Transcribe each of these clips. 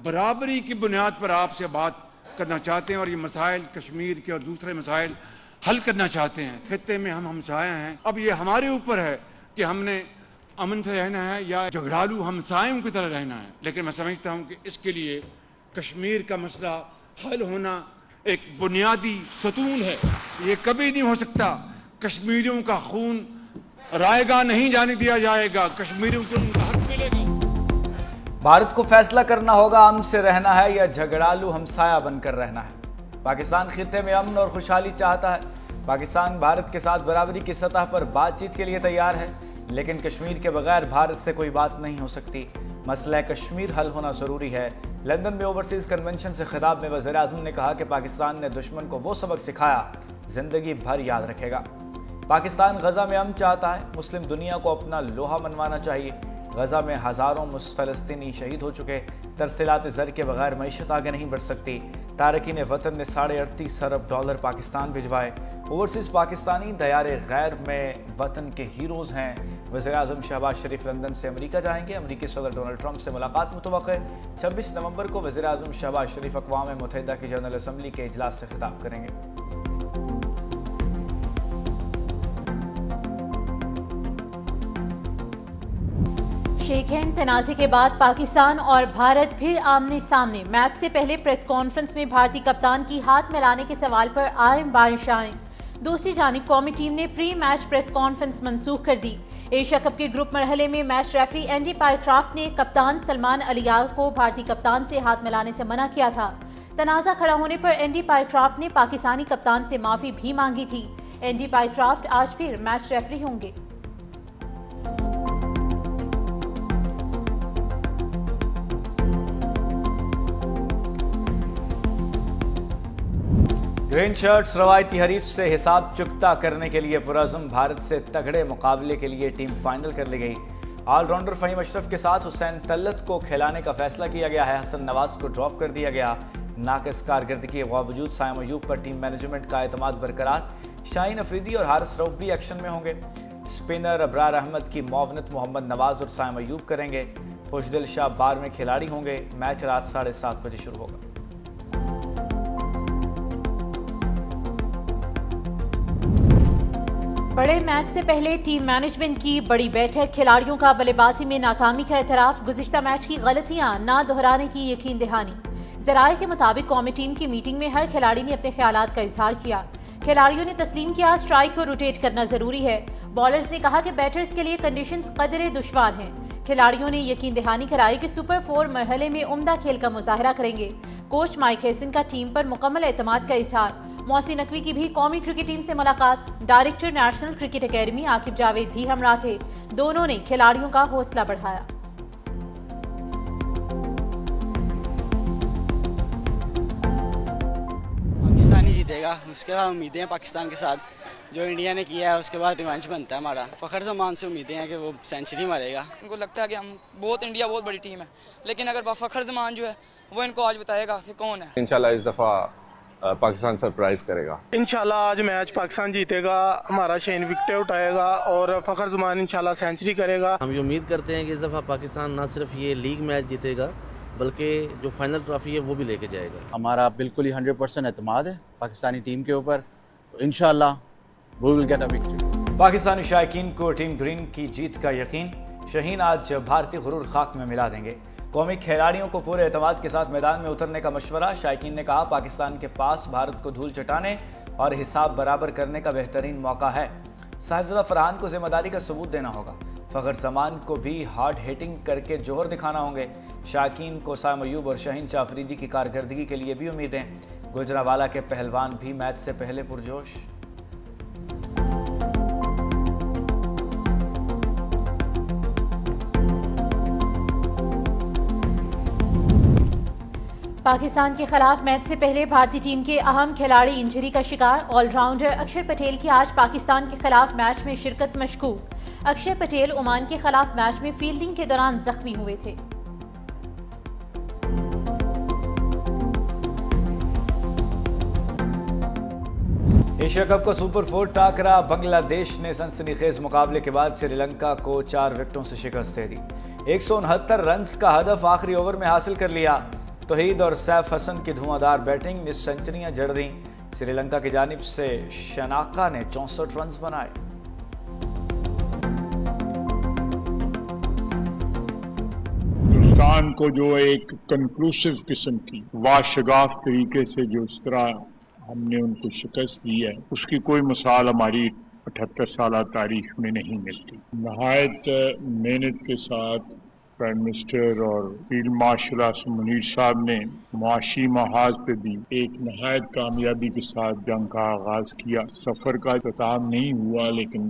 बराबरी की बुनियाद पर आपसे बात करना चाहते हैं और ये मसाइल कश्मीर के और दूसरे मसाइल हल करना चाहते हैं। खित्ते में हम हमसाए हैं, अब ये हमारे ऊपर है कि हमने अमन से रहना है या झगड़ालू हमसायों की तरह रहना है। लेकिन मैं समझता हूँ कि इसके लिए कश्मीर का मसला हल होना एक बुनियादी सतून है। ये कभी नहीं हो सकता। कश्मीरियों का खून रायगा नहीं जाने दिया जाएगा, कश्मीरियों को उनका हक मिलेगा। भारत को फैसला करना होगा अमन से रहना है या झगड़ालू हमसाया बनकर रहना है। पाकिस्तान खित्ते में अमन और खुशहाली चाहता है। पाकिस्तान भारत के साथ बराबरी की सतह पर बातचीत के लिए तैयार है, लेकिन कश्मीर के बगैर भारत से कोई बात नहीं हो सकती। मसला कश्मीर हल होना जरूरी है। लंदन में ओवरसीज कन्वेंशन से खिताब में वज़ीर आज़म ने कहा कि पाकिस्तान ने दुश्मन को वो सबक सिखाया जिंदगी भर याद रखेगा। पाकिस्तान गजा में अमन चाहता है। मुस्लिम दुनिया को अपना लोहा मनवाना चाहिए। गजा में हजारों फलस्तीनी शहीद हो चुके। तरसीलात ज़र के बगैर मईशत आगे नहीं बढ़ सकती। तारकीन वतन ने $38 अरब पाकिस्तान भिजवाए। ओवरसीज पाकिस्तानी दयारे गैर में वतन के हीरोज़ हैं। वज़ीर आज़म शहबाज शरीफ लंदन से अमेरिका जाएंगे। अमेरिकी सदर डोनाल्ड ट्रंप से मुलाकात मुतवक्किल है। 26 नवंबर को वज़ीर आज़म शहबाज शरीफ अक़वाम मुत्तहिदा की जनरल असम्बली के इजलास से खिताब करेंगे। शेखैन तनाज़े के बाद पाकिस्तान और भारत फिर आमने सामने। मैच से पहले प्रेस कॉन्फ्रेंस में भारतीय कप्तान की हाथ मिलाने के सवाल पर आए बारिशाएं। दूसरी जानिब कौमी टीम ने प्री मैच प्रेस कॉन्फ्रेंस मनसूख कर दी। एशिया कप के ग्रुप मरहले में मैच रेफरी एंडी पायक्राफ्ट ने कप्तान सलमान अलियार को भारतीय कप्तान से हाथ मिलाने से मना किया था। तनाज़ा खड़ा होने पर एंडी पायक्राफ्ट ने पाकिस्तानी कप्तान से माफी भी मांगी थी। एंडी पायक्राफ्ट आज फिर मैच रेफरी होंगे। ग्रीन शर्ट्स रवायती हरीफ से हिसाब चुकता करने के लिए पुरअज़्म भारत से तगड़े मुकाबले के लिए टीम फाइनल कर ली गई। ऑलराउंडर फ़हीम अशरफ के साथ हुसैन तल्लत को खिलाने का फैसला किया गया है। हसन नवाज को ड्रॉप कर दिया गया। नाक़िस कारकर्दगी के बावजूद साइम अयूब पर टीम मैनेजमेंट का एतमाद बरकरार। शाहीन अफरीदी और हारिस रऊफ भी एक्शन में होंगे। स्पिनर अबरार अहमद की मुआवनत मोहम्मद नवाज और साइम अयूब करेंगे। खुशदिल शाह बार में खिलाड़ी होंगे। मैच रात 7:30 बजे शुरू होगा। बड़े मैच से पहले टीम मैनेजमेंट की बड़ी बैठक। खिलाड़ियों का बल्लेबाजी में नाकामी का एतराफ। गुज़िश्ता मैच की गलतियां ना दोहराने की यकीन दहानी। ज़राए के मुताबिक कौमी टीम की मीटिंग में हर खिलाड़ी ने अपने ख्यालात का इजहार किया। खिलाड़ियों ने तस्लीम किया स्ट्राइक को रोटेट करना जरूरी है। बॉलर्स ने कहा कि बैटर्स के लिए कंडीशंस कदरे दुश्वार हैं। खिलाड़ियों ने यकीन दहानी कराई कि सुपर 4 मरहले में उम्दा खेल का मुजाहरा करेंगे। कोच माइक हेसन का टीम पर मुकम्मल एतमाद का इजहार। मोहसिन नकवी की भी कौमी क्रिकेट टीम से मुलाकात। Director national cricket academy Aqib Javed भी हमरा थे। दोनों ने खिलाड़ियों का हौसला बढ़ाया। पाकिस्तान ही जीतेगा, उसके साथ उम्मीदें हैं पाकिस्तान के साथ। जो इंडिया ने किया है उसके बाद रिवेंज बनता है हमारा। फ़खर जमान से उम्मीदें हैं कि वो सेंचुरी मारेगा। उनको लगता है कि इंडिया बहुत बड़ी टीम है, लेकिन अगर फ़खर जमान जो है वो इनको आज बताएगा कि कौन है। इंशाल्लाह इस दफ़ा पाकिस्तान सरप्राइज करेगा। इंशाल्लाह आज मैच पाकिस्तान जीतेगा, हमारा शेन विकेट उठाएगा और फ़खर ज़मान इंशाल्लाह सेंचुरी करेगा। हम ये उम्मीद करते हैं कि इस दफ़ा पाकिस्तान ना सिर्फ ये लीग मैच जीतेगा बल्कि जो फाइनल ट्रॉफी है वो भी लेके जाएगा। हमारा बिल्कुल ही 100% एतमाद है पाकिस्तानी टीम के ऊपर। तो इंशाल्लाह we will get a victory. Pakistani शायकीन को टीम ग्रीन की जीत का यकीन। शहीन आज भारतीय गुरूर खाक में मिला देंगे। कौमी खिलाड़ियों को पूरे एतमाद के साथ मैदान में उतरने का मशवरा। शायकीन ने कहा पाकिस्तान के पास भारत को धूल चटाने और हिसाब बराबर करने का बेहतरीन मौका है। साहिबजादा फरहान को जिम्मेदारी का सबूत देना होगा। फ़खर जमान को भी हार्ड हिटिंग करके जोहर दिखाना होंगे। शायकीन को साइम अयूब और शाहीन शाह अफरीदी की कारकर्दगी के लिए भी उम्मीदें। गुजरावाला के पहलवान भी मैच से पहले पुरजोश। पाकिस्तान के खिलाफ मैच से पहले भारतीय टीम के अहम खिलाड़ी इंजरी का शिकार। ऑलराउंडर अक्षर पटेल की आज पाकिस्तान के खिलाफ मैच में शिरकत मशकूक। अक्षर पटेल ओमान के खिलाफ मैच में फील्डिंग के दौरान जख्मी हुए थे। एशिया कप का सुपर 4 टाकरा। बांग्लादेश ने सनसनीखेज मुकाबले के बाद श्रीलंका को 4 विकेटों से शिकस्त दे दी। 169 रन का हदफ आखिरी ओवर में हासिल कर लिया। तौहीद और सैफ हसन की धुआंधार बैटिंग ने सेंचुरियां जड़ दी। श्रीलंका की जानिब से शनाका ने 64 रन बनाए। हिंदुस्तान को जो एक कंक्लूसिव किस्म की वाशगाफ तरीके से जो इस तरह हमने उनको शिकस्त दी है, उसकी कोई मिसाल हमारी 78 साल तारीख में नहीं मिलती। नहायत मेहनत के साथ प्राइम मिनिस्टर और फील्ड मार्शल आसिम मुनीर साहब ने मुआशी महाज पे भी एक नहायत कामयाबी के साथ जंग का आगाज किया। सफर का इख्तिताम नहीं हुआ, लेकिन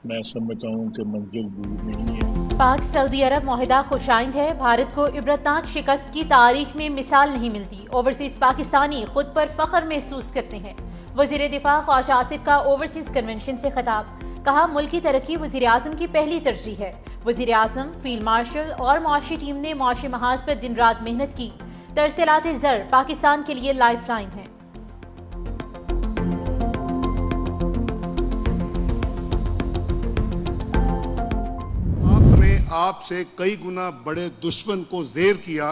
मैं समझता हूँ कि मंजिल दूर नहीं है। पाक सऊदी अरब मुआहिदा खुशाइंद है। भारत को इबरतनाक शिकस्त की तारीख में मिसाल नहीं मिलती। ओवरसीज पाकिस्तानी खुद पर फख्र महसूस करते हैं। वजीर दिफा ख्वाजा आसिफ का ओवरसीज कन्वेंशन से खिताब, कहा मुल्क की तरक्की वजीर आजम की पहली तरजीह है। वजीर आजम, फील्ड मार्शल और मुआशी टीम ने मुआशी महाज पर दिन रात मेहनत की। तरसीलात ज़र पाकिस्तान के लिए लाइफ लाइन है। आपसे कई गुना बड़े दुश्मन को जेर किया,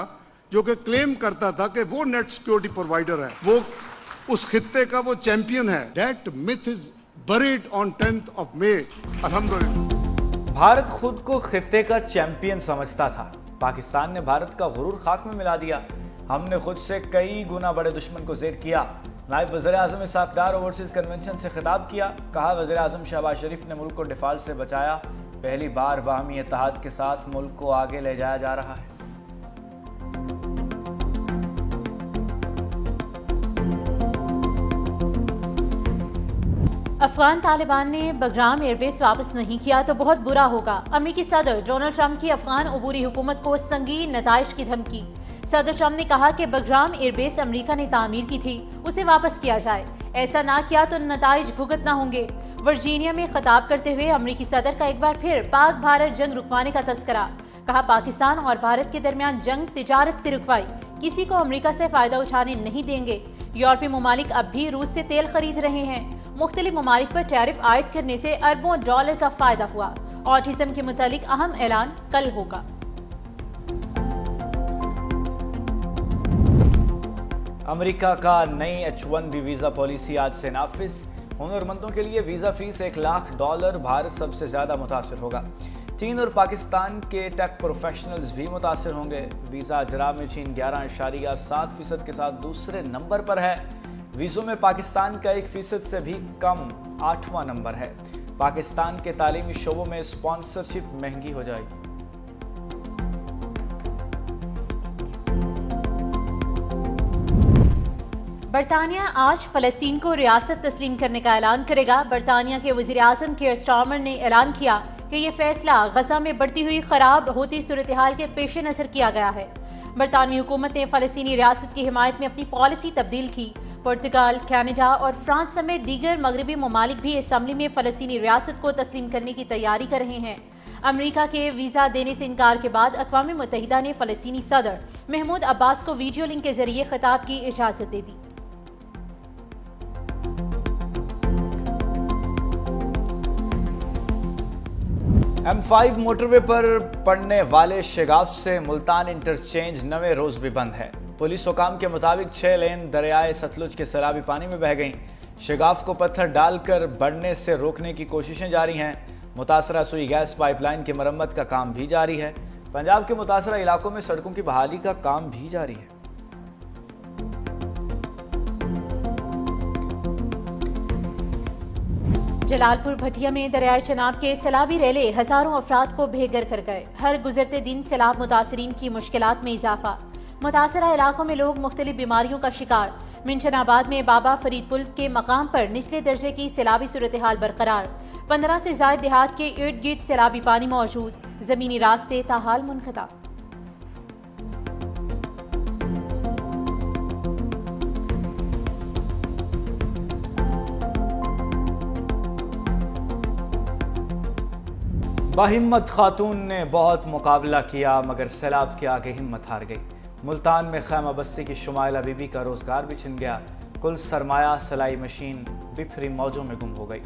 जो कि क्लेम करता था कि वो नेट सिक्योरिटी प्रोवाइडर है, वो उस खित्ते का वो चैंपियन है। That myth is buried on 10th of May। अल्हम्दुलिल्लाह। भारत खुद को खित्ते का चैंपियन समझता था। पाकिस्तान ने भारत का गुरूर खाक में मिला दिया। हमने खुद से कई गुना बड़े दुश्मन को जेर किया। नायब वज़ीर आज़म इसाक डार ओवरसीज कन्वेंशन से खिताब किया, कहा वज़ीर आज़म शहबाज शरीफ ने मुल्क को डिफॉल्ट से बचाया। पहली बार बाहमी इत्तेहाद के साथ मुल्क को आगे ले जाया जा रहा है। अफगान तालिबान ने बगराम एयरबेस वापस नहीं किया तो बहुत बुरा होगा। अमेरिकी सदर डोनाल्ड ट्रंप की अफगान अबूरी हुकूमत को संगीन नताइज की धमकी। सदर ट्रंप ने कहा कि बगराम एयरबेस अमेरिका ने तामीर की थी, उसे वापस किया जाए। ऐसा ना किया तो नताइज भुगतना होंगे। वर्जीनिया में खिताब करते हुए अमेरिकी सदर का एक बार फिर पाक भारत जंग रुकवाने का तस्करा। कहा पाकिस्तान और भारत के दरमियान जंग तिजारत से रुकवाई, किसी को अमेरिका से फायदा उठाने नहीं देंगे। यूरोपीय ममालिक अब भी रूस से तेल खरीद रहे हैं। मुख्तलिफ ममालिक पर टैरिफ आयद करने से अरबों डॉलर का फायदा हुआ। ऑटिज्म के मुतालिक अहम ऐलान कल होगा। अमेरिका का नई H-1B वीजा पॉलिसी आज से नाफिज। हुनरमंदों के लिए वीजा फीस $1 लाख। भारत सबसे ज्यादा मुतासिर होगा। चीन और पाकिस्तान के टेक प्रोफेशनल्स भी मुतासिर होंगे। वीजा अजरा में चीन 11.7% के साथ दूसरे नंबर पर है। वीज़ों में पाकिस्तान का 1% से भी कम 8वां नंबर है। पाकिस्तान के तालीमी शोबों में स्पॉन्सरशिप महंगी हो जाएगी। बरतानिया आज फलस्तीन को रियासत तस्लीम करने का ऐलान करेगा। बरतानिया के वजीर आजम केयर स्टार्मर ने ऐलान किया कि ये फैसला गजा में बढ़ती हुई खराब होती सूरत हाल के पेश नजर किया गया है। बरतानवी हुकूमत ने फलस्तीनी रियासत की हिमायत में अपनी पॉलिसी तब्दील की। पुर्तगाल, कनाडा और फ्रांस समेत दीगर मगरबी ममालिक भी असम्बली में फलस्तीनी रियासत को तस्लीम करने की तैयारी कर रहे हैं। अमेरिका के वीजा देने से इनकार के बाद अक़वाम मुत्तहिदा ने फलस्तीनी सदर महमूद अब्बास को वीडियो लिंक के जरिए खिताब की इजाजत दे दी। M5 मोटरवे पर पड़ने वाले शेगाफ से मुल्तान इंटरचेंज 9वें रोज भी बंद है। पुलिस हुकाम के मुताबिक 6 लेन दरियाए सतलुज के सैलाबी पानी में बह गईं। शेगाफ को पत्थर डालकर बढ़ने से रोकने की कोशिशें जारी हैं। मुतासरा सुई गैस पाइपलाइन की मरम्मत का काम भी जारी है। पंजाब के मुतासरा इलाकों में सड़कों की बहाली का काम भी जारी है। जलालपुर भटिया में दरियाए चनाब के सैलाबी रेले हजारों अफराद को बेघर कर गए। हर गुजरते दिन सैलाब मुतासरीन की मुश्किलात में इजाफा। मुतासरा इलाकों में लोग मुख्तलिफ बीमारियों का शिकार। मिंशनाबाद में बाबा फरीद पुल के मकाम पर निचले दर्जे की सैलाबी सूरत हाल बरकरार। 15 से ज्यादा देहात के इर्द गिर्द सैलाबी पानी मौजूद। जमीनी रास्ते ताहाल मुनक़ता। बाहिम्मत खातून ने बहुत मुकाबला किया मगर सैलाब के आगे हिम्मत हार गई। मुल्तान में खैमा बस्ती की शुमाइला बीबी का रोजगार भी छिन गया। कुल सरमाया सिलाई मशीन बिफरी मौजों में गुम हो गई।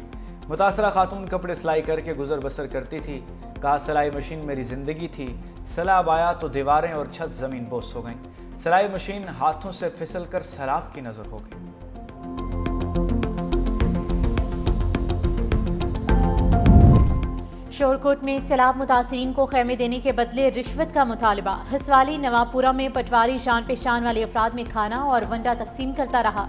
मुतासरा खातून कपड़े सिलाई करके गुजर बसर करती थी। कहा सिलाई मशीन मेरी जिंदगी थी, सैलाब आया तो दीवारें और छत जमीन बोस हो गईं। सिलाई मशीन हाथों से फिसल कर सैलाब की नजर हो गई। शोरकोट में सैलाब मुतासरीन को खेमे देने के बदले रिश्वत का मुतालबा। हिसवाली नवापुरा में पटवारी जान पहचान वाले अफराद में खाना और वंडा तकसीम करता रहा।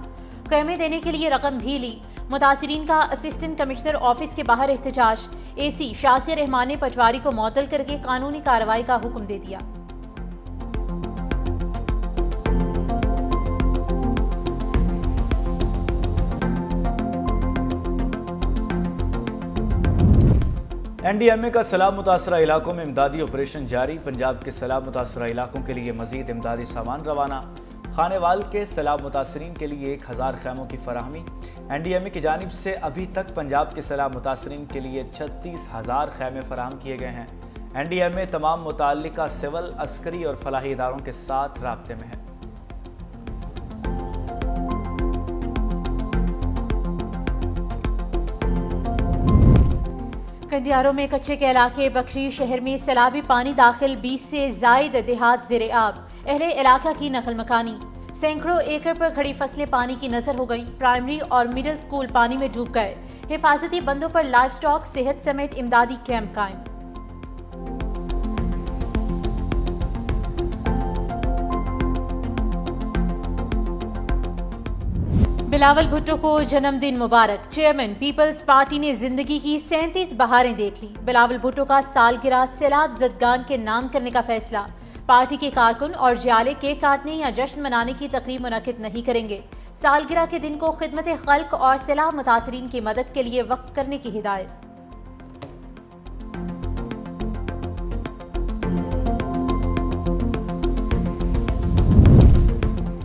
खेमे देने के लिए रकम भी ली। मुतासरीन का असिस्टेंट कमिश्नर ऑफिस के बाहर एहतजाज। एसी शासिर रहमान ने पटवारी को मुअत्तल करके कानूनी कार्रवाई का हुक्म दे दिया। एनडीएमए का सैलाब मुतासरा इलाकों में इमदादी ऑपरेशन जारी। पंजाब के सैलाब मुतासरा इलाकों के लिए मजीद इमदादी सामान रवाना। खानेवाल के सैलाब मुतासरीन के लिए 1000 खैमों की फराहमी। एनडीएमए की जानिब से अभी तक पंजाब के सैलाब मुतासरीन के लिए 36,000 खैमे फराहम किए गए हैं। एनडीएमए तमाम मुताल्लिका सिविल, अस्करी और फलाही इदारों के साथ राब्ते में है। कंडियारों में कच्चे के इलाके बकरी शहर में सैलाबी पानी दाखिल, 20 से जायद देहात ज़ेरे आब। अहले इलाका की नकल मकानी। सैकड़ों एकड़ पर खड़ी फसलें पानी की नजर हो गईं। प्राइमरी और मिडिल स्कूल पानी में डूब गए। हिफाजती बंदों पर लाइव स्टॉक, सेहत समेत इमदादी कैंप कायम। बिलावल भुट्टो को जन्मदिन मुबारक। चेयरमैन पीपल्स पार्टी ने जिंदगी की 37 बहारें देख ली। बिलावल भुट्टो का सालगिरह सैलाब ज़दगान के नाम करने का फैसला। पार्टी के कारकुन और जियाले केक काटने या जश्न मनाने की तकरीब मुनक्किद नहीं करेंगे। सालगिरह के दिन को खिदमत खल्क और सैलाब मुतासरीन की मदद के लिए वक्फ करने की हिदायत।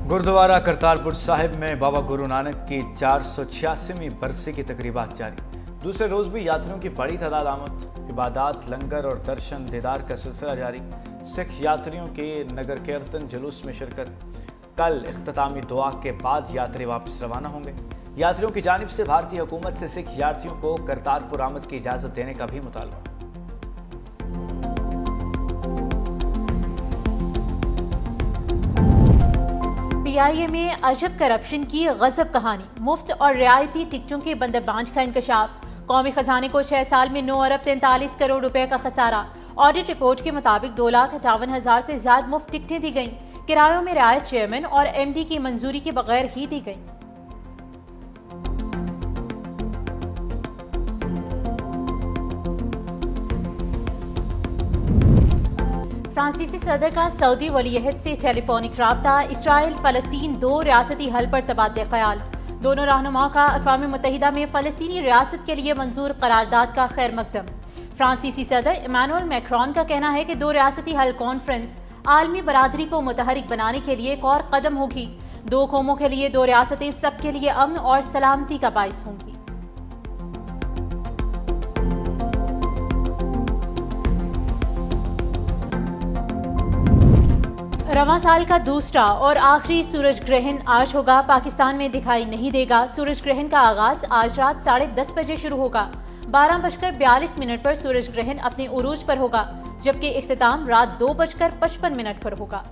गुरुद्वारा करतारपुर साहिब में बाबा गुरु नानक की 486वीं बरसी की तकरीबात जारी। दूसरे रोज भी यात्रियों की बड़ी तादाद आमद। इबादत, लंगर और दर्शन दीदार का सिलसिला जारी। सिख यात्रियों के नगर कीर्तन जुलूस में शिरकत। कल इख्तितामी दुआ के बाद यात्री वापस रवाना होंगे। यात्रियों की जानिब से भारतीय हुकूमत से सिख यात्रियों को करतारपुर आमद की इजाजत देने का भी मुतालबा। पीआईए में अजब करप्शन की गजब कहानी। मुफ्त और रियायती टिकटों के बंदरबांज का इंकशाफ। कौमी खजाने को 6 साल में 9 अरब 43 करोड़ रुपए का खसारा। ऑडिट रिपोर्ट के मुताबिक 2,58,000 से ज्यादा मुफ्त टिकटें दी गईं। किरायों में रियायत चेयरमैन और एमडी की मंजूरी के बगैर ही दी गई। फ्रांसीसी सदर का सऊदी वलीअहद से टेलीफोनिक राब्ता। इसराइल फलस्तीन 2 रियासती हल पर तबादले ख्याल। दोनों रहनुमाओं का अक़वाम मुत्तहिदा में फलस्तीनी रियासत के लिए मंजूर करारदाद का खैर मकदम। फ्रांसीसी सदर इमानुएल मैक्रोन का कहना है कि 2 रियासती हल कॉन्फ्रेंस आलमी बरादरी को मुतहरिक बनाने के लिए एक और कदम होगी। 2 कौमों के लिए 2 रियासतें सबके लिए अमन और सलामती का बाइस होंगी। रवां साल का दूसरा और आखिरी सूरज ग्रहण आज होगा। पाकिस्तान में दिखाई नहीं देगा। सूरज ग्रहण का आगाज आज रात 10:30 बजे शुरू होगा। 12:42 पर सूरज ग्रहण अपने उरूज पर होगा, जबकि इख्तिताम रात 2:55 पर होगा।